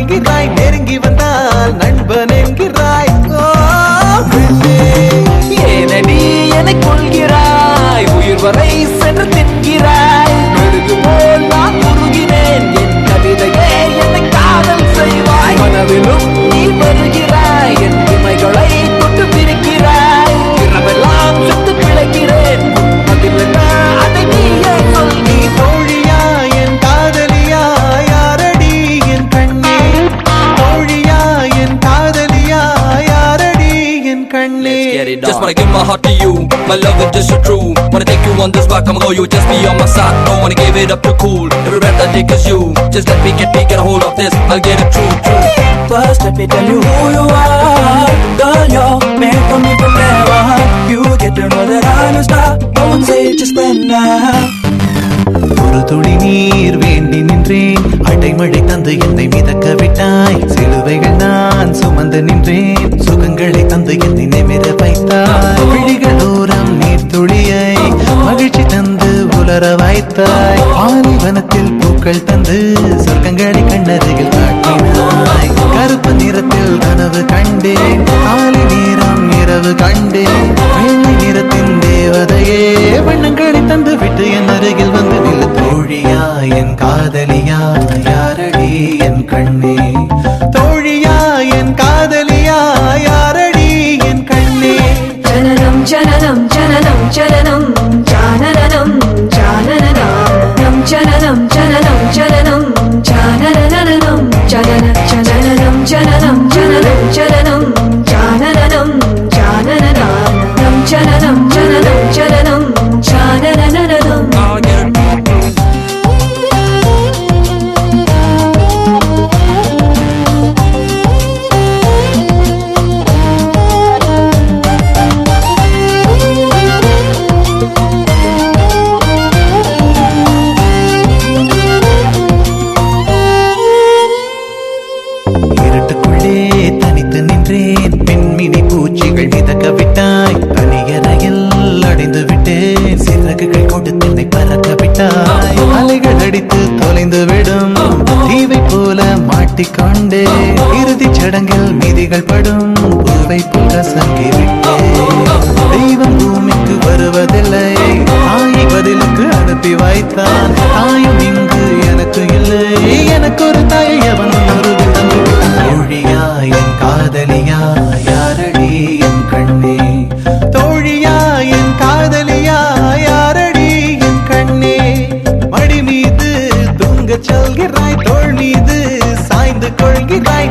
கொள்கிறாய், நெருங்கி வந்தால் நண்பன் என்கிறாய். ஏனடி என்னை கொள்கிறாய், உயிர் வரை சென்று தின்கிறாய். மெழுகு போல் நான் உருகினேன், என் கவிதையே என்னை காதல் செய்வாய். மனதிலும் நீ வருகிறாய், என் இமைகளை தொட்டு பிரிக்கிறாய். இரவெல்லாம் சுட்டு பிழைக்கிறேன், அதில் என்ன அதை நீயே சொல். நீ தோழியா என் காதலியா, யாரடி என் கண்ணே? தோழியா என் காதலியா, யாரடி என் கண்ணே? Just wanna give my heart to you, my love is just so true. Wanna take you on this rock, I'ma go, you just be on my side. Don't wanna give it up too cool, every breath I take is you. Just let me get a hold of this, I'll get it true. First let me tell you who you are. Girl, you're made for me forever. You get to know that I'm a star. Don't say it, just spend now. ஒரு துளி நீர் வேண்டி நின்றேன், அடைமழை தந்து என்னை மிதக்க விட்டாய். சிலுவைகள் நான் சுமந்து நின்றேன், சுகங்களை தந்து என்னை நிமிர வைத்தாய். விழிகளோரம் நீர் துளியை மகிழ்ச்சி தந்து உலர வைத்தாய். ஆலிவனத்தில் பூக்கள் தந்து சொர்க்கங்களை கண்ணருகில் காட்டினாய். கருப்பு நிறத்தில் கனவு கண்டேன், காலை நேரம் இரவு கண்டேன். வெள்ளை நிறத்தின் தேவதையே வண்ணங்களை தந்து விட்டு என் அருகில் வந்து நில. தோழியா என் காதலியா, யாரடி என் கண்ணே? தோழியா என் காதலியா, யாரடி என் கண்ணே? ஜனனம் ஜனனம் ஜனனம் ஜனனம் ஜானனம் ஜானனம் ஜனனம் ஜனனம் ஜனனம் ஜானனம் ஜனன ஜனனம் ஜனனம் ஜனனம் ஜனனம் ஜானனம் ஜானனம் ஜனனம் ஜனனம் ஜனனம் ஜானனம். இருட்டுக்குள்ளே தனித்து நின்றேன், பெண்மினி பூச்சிகள் மிதக்க விட்டாய். தனியறையில் அடைந்து விட்டேன், சிறகுகள் கொண்டு தென்னை பறக்க விட்டாய். அலைகள் அடித்து தொலைந்து விடும் தீவை போல மாட்டிக்கொண்டே, இறுதிச் சடங்கில் மீதிகள் படும் பூவை போல் கசங்கி விட்டேன். தெய்வம் பூமிக்கு வருவதில்லை, தாயை பதிலுக்கு அனுப்பி வைத்தான். தாயும் இங்கு எனக்கு இல்லை, எனக்கு ஒரு தாயை அவன் உருவில் தந்து விட்டான். தோழியா என் காதலியா, யாரடி என் கண்ணே? தோழியா என் காதலியா, யாரடி என் கண்ணே? மடி மீது தூங்கச் சொல்கிறாய், தோள் மீது சாய்ந்து கொள்கிறாய்.